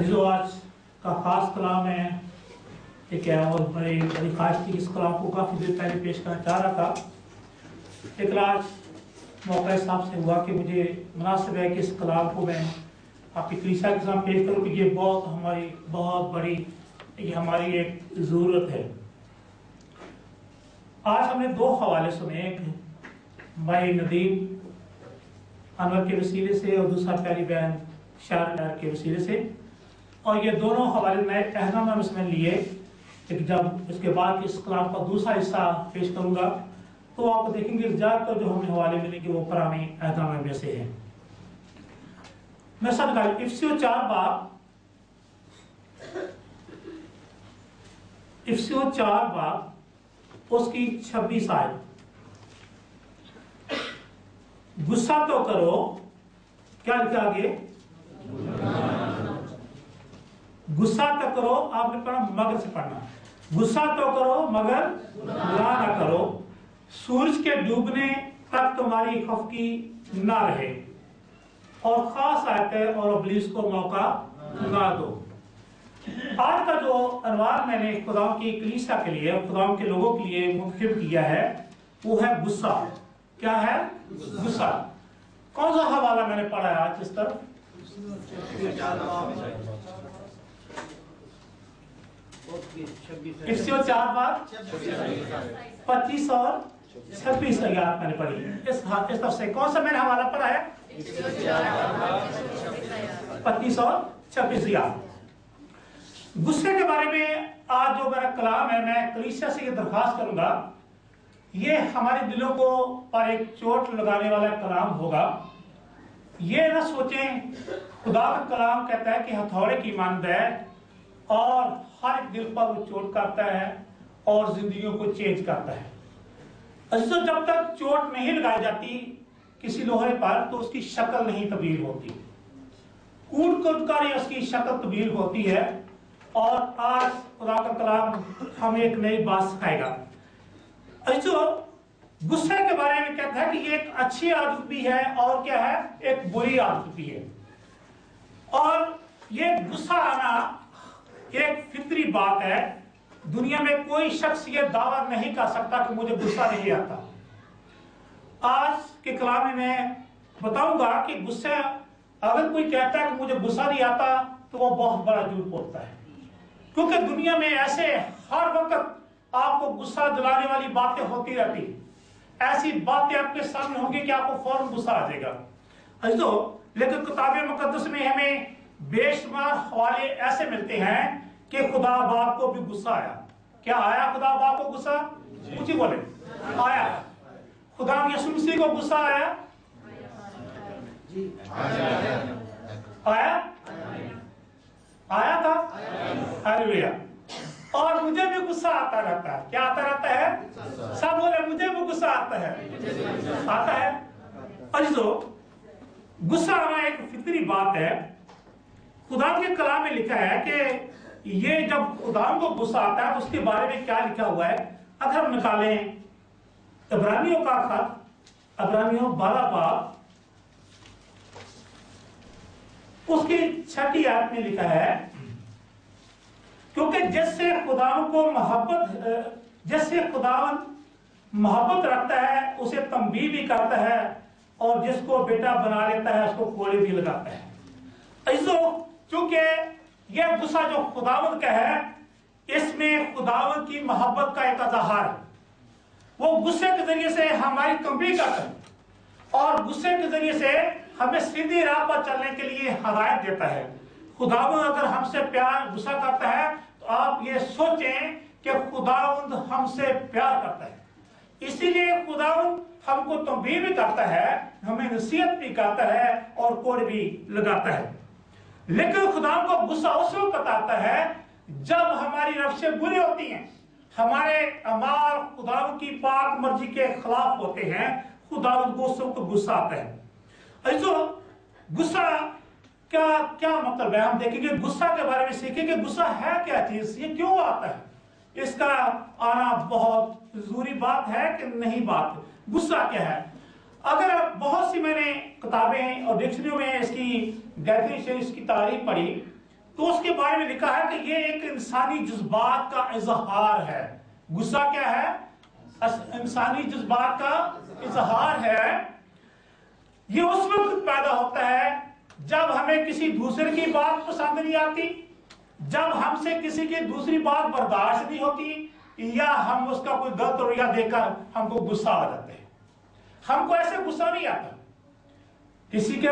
जो आज का खास कलाम है ठीक है, और बड़ी ख्वाहिश थी इस कलाम को काफ़ी देर पहले पेश करना चाह रहा था, लेकिन आज मौका इस हिसाब से हुआ कि मुझे मुनासिब है कि इस कलाम को मैं आपकी कलीसिया के सामने पेश करूँ कि ये बहुत बड़ी ये हमारी एक ज़रूरत है। आज हमने दो हवाले सुने, एक भाई नदीम अनवर के वसीले से और दूसरा प्यारी बहन शार के वसीले से, और ये दोनों हवाले नए अहनामा में इसमें लिए। लेकिन जब इसके बाद इस कलाम का दूसरा हिस्सा पेश करूंगा तो आप देखेंगे ज़्यादातर जो हमें हवाले मिलेंगे वो पुराने अहनामा में से हैं। मैं सब इफ्सियो 4 बाब उसकी 26 आयत। गुस्सा तो करो, क्या लिखा आगे? गुस्सा तो करो, आपने पढ़ा मगर से पढ़ना, गुस्सा तो करो मगर बुरा ना करो, सूरज के डूबने तक तुम्हारी खफकी ना रहे, और खास आयत है और इब्लीस को मौका ना दो। आज का जो अनवार मैंने खुदाम की कलीसिया के लिए और खुदाम के लोगों के लिए मुंतखब किया है वो है गुस्सा। क्या है? गुस्सा। कौन सा हवाला मैंने पढ़ा है आज इस तरफ? इफ्सियो 4 बाब 25 और 26 आयत मैंने पढ़ी। इस तरफ से कौन सा मैंने हवाला पढ़ा है? 25 और 26 आयत। गुस्से के बारे में आज जो मेरा कलाम है, मैं कलीसिया से ये दरखास्त करूंगा, ये हमारे दिलों को पर एक चोट लगाने वाला कलाम होगा। ये ना सोचें, खुदा का कलाम कहता है कि हथौड़े की मानद है और हर एक दिल पर वो चोट करता है और जिंदगियों को चेंज करता है। तो जब तक चोट नहीं लगाई जाती किसी लोहे पर तो उसकी शक्ल नहीं तब्दील होती, कूट कूट कर उसकी शक्ल तब्दील होती है। और आज खुदा का कलाम हमें एक नई बात सिखाएगा। जो गुस्से के बारे में कहता है कि ये एक अच्छी आदत भी है और क्या है, एक बुरी आदत भी है। और ये गुस्सा आना एक फितरी बात है। दुनिया में कोई शख्स ये दावा नहीं कर सकता कि मुझे गुस्सा नहीं आता। आज के कलाम में मैं बताऊंगा कि गुस्सा, अगर कोई कहता है कि मुझे गुस्सा नहीं आता तो वो बहुत बड़ा झूठ बोलता है, क्योंकि दुनिया में ऐसे हर वक्त आपको गुस्सा दिलाने वाली बातें होती रहती, ऐसी बातें आपके सामने होंगी कि आपको फौरन गुस्सा आ जाएगा। लेकिन किताब मुकद्दस में हमें बेशुमार हवाले ऐसे मिलते हैं कि खुदा बाप को भी गुस्सा आया। क्या आया? खुदा बाप को गुस्सा? ऊंची बोले, आया। खुदा यीशु मसीह को गुस्सा आया? आया था। हालेलुया। और मुझे भी गुस्सा आता रहता है। क्या आता रहता है? सब बोले मुझे भी गुस्सा आता है। और जो गुस्सा आना एक फितरी बात है। खुदा के कलाम में लिखा है कि ये जब खुदा को गुस्सा आता है तो उसके बारे में क्या लिखा हुआ है। अगर हम निकालें इब्रानियों का खत, इब्रानियों 12 बाब उसकी 6 आयत में लिखा है, क्योंकि जिससे खुदावन मोहब्बत रखता है उसे तंबीह भी करता है, और जिसको बेटा बना लेता है उसको कोड़े भी लगाता है। क्योंकि यह गुस्सा जो खुदावन का है, इसमें खुदावन की मोहब्बत का एक इज़हार है। वो गुस्से के जरिए से हमारी तंबीह करता है और गुस्से के जरिए से हमें सीधी राह पर चलने के लिए हदायत देता है। खुदावंद अगर हमसे प्यार गुस्सा करता है तो आप ये सोचें कि खुदावंद हमसे प्यार करता है, इसीलिए खुदावंद हमको तंबीह भी करता है, हमें नसीहत भी करता है और कोड़ भी लगाता है। लेकिन खुदा को गुस्सा उस वक्त आता है जब हमारी नफ्सें बुरी होती हैं, हमारे अमाल खुदावंद की पाक मर्जी के खिलाफ होते हैं, खुदावंद को उस वक्त गुस्सा आता है। गुस्सा क्या मतलब है, हम देखेंगे। गुस्सा के बारे में सीखेंगे, गुस्सा है क्या चीज, ये क्यों आता है, इसका आना बहुत जरूरी बात है कि नहीं बात, गुस्सा क्या है। अगर बहुत सी मैंने किताबें और डिक्शनरी में इसकी डेफिनेशन, इसकी तारीफ पढ़ी, तो उसके बारे में लिखा है कि ये एक इंसानी जज्बात का इजहार है। गुस्सा क्या है? इंसानी जज्बात का इजहार है। ये उस वक्त पैदा होता है जब हमें किसी दूसरे की बात पसंद नहीं आती, जब हमसे किसी की दूसरी बात बर्दाश्त नहीं होती, या हम उसका कोई गलत रवैया देखकर हमको गुस्सा आ जाता है। हमको ऐसे गुस्सा नहीं आता किसी के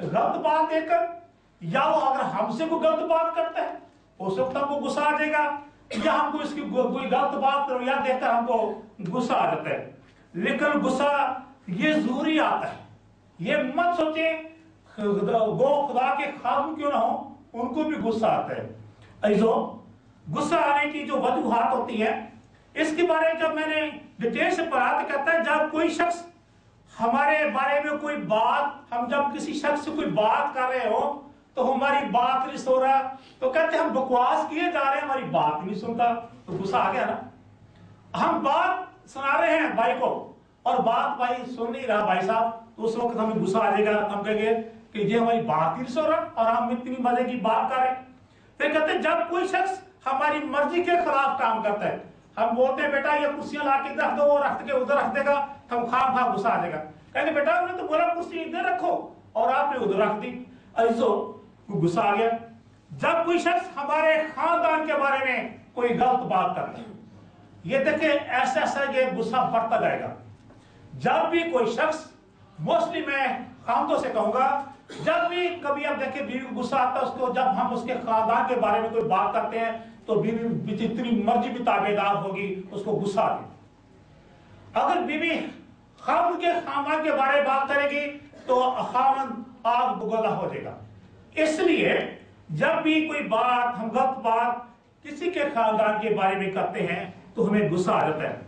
गलत बात देखकर, या वो अगर हमसे कोई गलत बात करता है उस वक्त हमको गुस्सा आ जाएगा, या हमको इसकी कोई गलत बात रवैया देखकर हमको गुस्सा आ जाता है। लेकिन गुस्सा ये जरूरी आता है। ये मत सोचे वो खुदा के खाम क्यों ना हो, उनको भी गुस्सा आता है। ऐसो गुस्सा आने की जो वजूहात होती है, इसके बारे में जब मैंने डिटेल से पढ़ा तो कहता है जब कोई शख्स हमारे बारे में कोई बात, हम जब किसी शख्स से कोई बात कर रहे हो तो हमारी बात नहीं सुन रहा, तो कहते हैं हम बकवास किए जा रहे हैं, हमारी बात नहीं सुनता, तो गुस्सा आ गया ना। हम बात सुना रहे हैं भाई को और बात भाई सुन नहीं रहा भाई साहब, तो उस वक्त हमें गुस्सा आ जाएगा। हम कहेंगे कि ये हमारी बात नहीं सुन रहा और हम इतनी मजे की बात कर रहे हैं। फिर कहते हैं जब कोई शख्स हमारी मर्जी के खिलाफ काम करता है, हम बोलते हैं बेटा ये कुर्सियां ला के रख दो, वो रख के उधर रख देगा, हम खाम खा गुस्सा आ जाएगा। कहेंगे बेटा हमने तो बोला कुर्सी इधर रखो और आपने उधर रख दी, ऐसो गुस्सा आ गया। जब कोई शख्स हमारे खानदान के बारे में कोई गलत बात करता है, ये देखे ऐसा ऐसा ये गुस्सा बढ़ता जाएगा। जब भी कोई शख्स, मोस्टली मैं खामदों से कहूंगा, जब भी कभी आप देखे बीवी को गुस्सा आता है उसको, जब हम उसके खानदान के बारे में कोई बात करते हैं तो बीवी जितनी मर्जी भी ताबेदार होगी उसको गुस्सा आती। अगर बीवी खामद के खानदान के बारे में बात करेगी तो खामद आग बुगला हो जाएगा। इसलिए जब भी कोई बात, हम गलत बात किसी के खानदान के बारे में करते हैं तो हमें गुस्सा आ जाता है।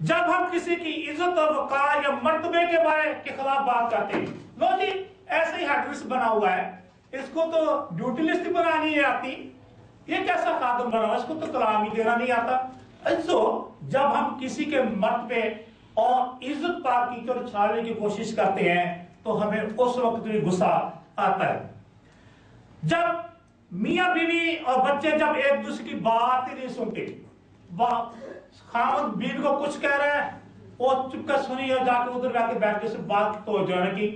जब हम किसी की इज्जत और वकार या मर्तबे के बारे के खिलाफ बात करते हैं, लो जी ऐसे ही हेडलिस्ट बना हुआ है, इसको तो ड्यूटी लिस्ट बनानी नहीं आती, ये कैसा खादम बना हुआ, इसको तो कलाम ही देना नहीं आता। ऐसो जब हम किसी के मर्तबे और इज्जत पाक की और छाड़ने की कोशिश करते हैं तो हमें उस वक्त भी गुस्सा आता है। जब मियां बीवी और बच्चे जब एक दूसरे की बात ही नहीं सुनते, खामद बीवी को कुछ कह रहा है, वो चुपकर सुनी और जाके उधर जाके बैठ के सिर्फ बात तो जाने की,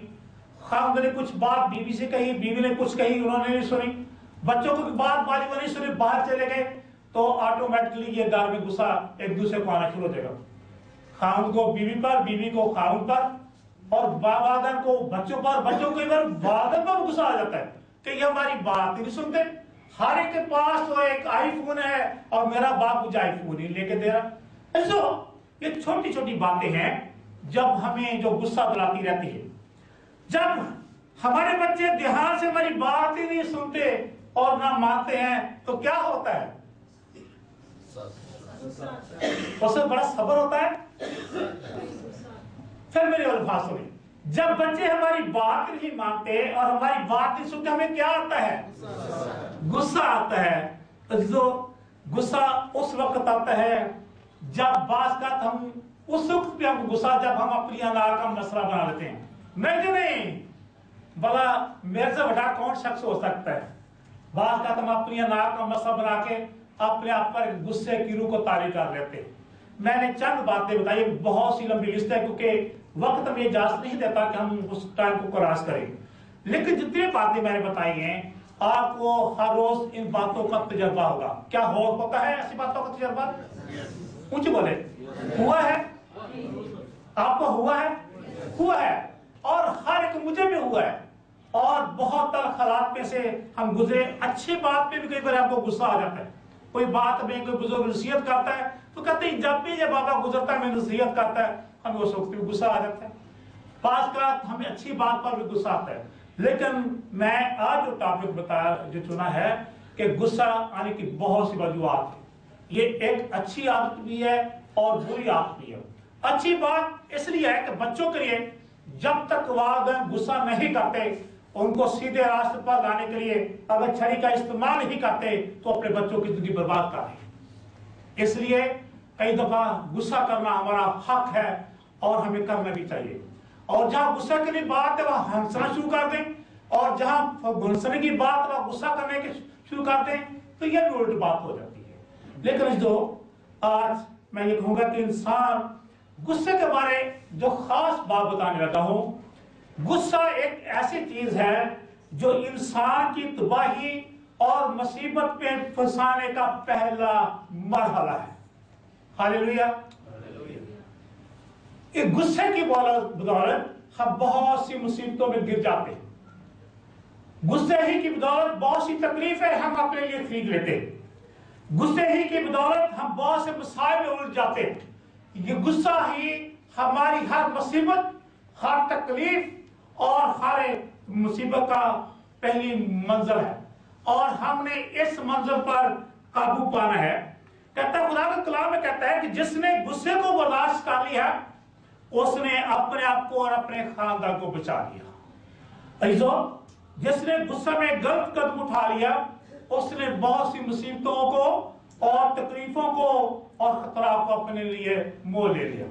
खामद ने कुछ बात बीवी से कही, बीवी ने कुछ कही, उन्होंने नहीं सुनी, बच्चों को बात वाली नहीं सुनी, बाहर चले गए, तो ऑटोमेटिकली ये घर में गुस्सा एक दूसरे को आना शुरू हो जाएगा। खामद को बीवी पर, बीवी को खामद पर, और वादन को बच्चों पर, बच्चों को इधर वादन पर गुस्सा आ जाता है कि ये हमारी बात नहीं सुनते। हर एक के पास तो एक आईफोन है और मेरा बाप मुझे आईफोन ही लेके दे रहा। ऐसो ये छोटी छोटी बातें हैं जब हमें जो गुस्सा दिलाती रहती है। जब हमारे बच्चे ध्यान से हमारी बात ही नहीं सुनते और ना मानते हैं तो क्या होता है? उससे बड़ा सब्र होता है। फिर मेरे अल्फाज सुनिए, जब बच्चे हमारी बात नहीं मानते और हमारी बात नहीं सुनते हमें क्या आता है? गुस्सा आता है। तो गुस्सा उस वक्त आता है जब बात का हम उस वक्त भी हमको गुस्सा, जब हम अपनी अनार का मसला बना लेते हैं। नहीं भला मेरे से बड़ा कौन शख्स हो सकता है? बात का हम अपनी अनार का मसला बना के अपने आप पर गुस्से की रूह को तारी कर लेते हैं। मैंने चंद बातें बताई, बहुत सी लंबी लिस्ट है क्योंकि वक्त में इजाजत नहीं देता कि हम उस टाइम को क्रॉस करें, लेकिन जितनी बातें मैंने बताई हैं आपको हर रोज इन बातों का तजर्बा होगा। क्या होता है ऐसी बातों का तजर्बा? ऊंचे बोले, हुआ है? आपको हुआ है? हुआ है, और हर एक मुझे भी हुआ है, और बहुत तल्ख हालात में से हम गुजरे। अच्छी बात पे भी कई बार आपको गुस्सा आ जाता है। कोई बात में कोई बुजुर्ग नसीहत करता है तो कहते हैं जब भी ये बाबा गुजरता है मैं नसीहत करता है, हमें उस वक्त भी गुस्सा आ जाता है। पास का हमें अच्छी बात पर भी गुस्सा आता है। लेकिन मैं आज जो टॉपिक बताया, जो चुना है कि गुस्सा आने की बहुत सी वजूहत है। ये एक अच्छी आदत भी है और बुरी आदत भी है। अच्छी बात इसलिए है कि बच्चों के लिए जब तक वालिदैन गुस्सा नहीं करते, उनको सीधे रास्ते पर लाने के लिए अगर छड़ी का इस्तेमाल नहीं करते तो अपने बच्चों की जिंदगी बर्बाद कर रहे हैं। इसलिए कई दफा गुस्सा करना हमारा हक है और हमें करना भी चाहिए। और जहां गुस्सा की बात है वहां हंसना शुरू कर दें, और जहां हंसने की बात वहां गुस्सा करने की शुरू कर दें तो यह भी उल्टी बात हो जाती है। लेकिन जो आज मैं ये कहूंगा कि इंसान गुस्से के बारे जो खास बात बताने लगा हूं, गुस्सा एक ऐसी चीज है जो इंसान की तबाही और मुसीबत पे फंसाने का पहला मरहला है। हालेलुया। इस गुस्से की बदौलत हम बहुत सी मुसीबतों में गिर जाते हैं। गुस्से ही की बदौलत बहुत सी तकलीफें हम अपने लिए खरीद लेते हैं। गुस्से ही की बदौलत हम बहुत से मसाइल में उलझ जाते हैं। ये गुस्सा ही हमारी हर मुसीबत, हर तकलीफ और हर मुसीबत का पहली मंजिल है और हमने इस मंजिल पर काबू पाना है। कहता है, खुदा का कलाम में कहता है कि जिसने गुस्से को बर्दाश्त कर लिया उसने अपने आप को और अपने खानदान को बचा लिया। ऐसो जिसने गुस्से में गलत कदम उठा लिया उसने बहुत सी मुसीबतों को और तकलीफों को और खतरा को अपने लिए मोल ले लिया।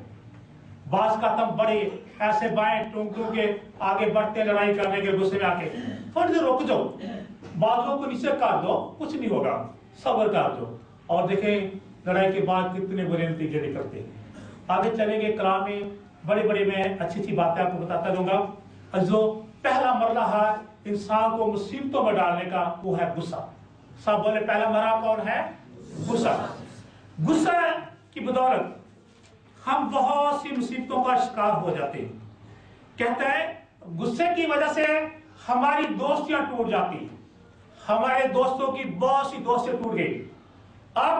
बास का तुम बड़े ऐसे बाएं टूंग के आगे बढ़ते लड़ाई करने के गुस्से में आके थोड़ी देर रुक जाओ, बाजों को नीचे काट दो, कुछ नहीं होगा, सब्र कर दो और देखें लड़ाई के बाद कितने बुरे नतीजे निकलते हैं। आगे चलेंगे कलाम में बड़े बड़े मैं अच्छी अच्छी बातें आपको बताता रहूंगा। जो पहला मरला है इंसान को मुसीबतों में डालने का, वो है गुस्सा। सब बोले पहला मरला कौन है? गुस्सा। गुस्सा की बदौलत हम बहुत सी मुसीबतों का शिकार हो जाते हैं। कहता है गुस्से की वजह से हमारी दोस्तियां टूट जाती, हमारे दोस्तों की बहुत सी दोस्तियां टूट गई। अब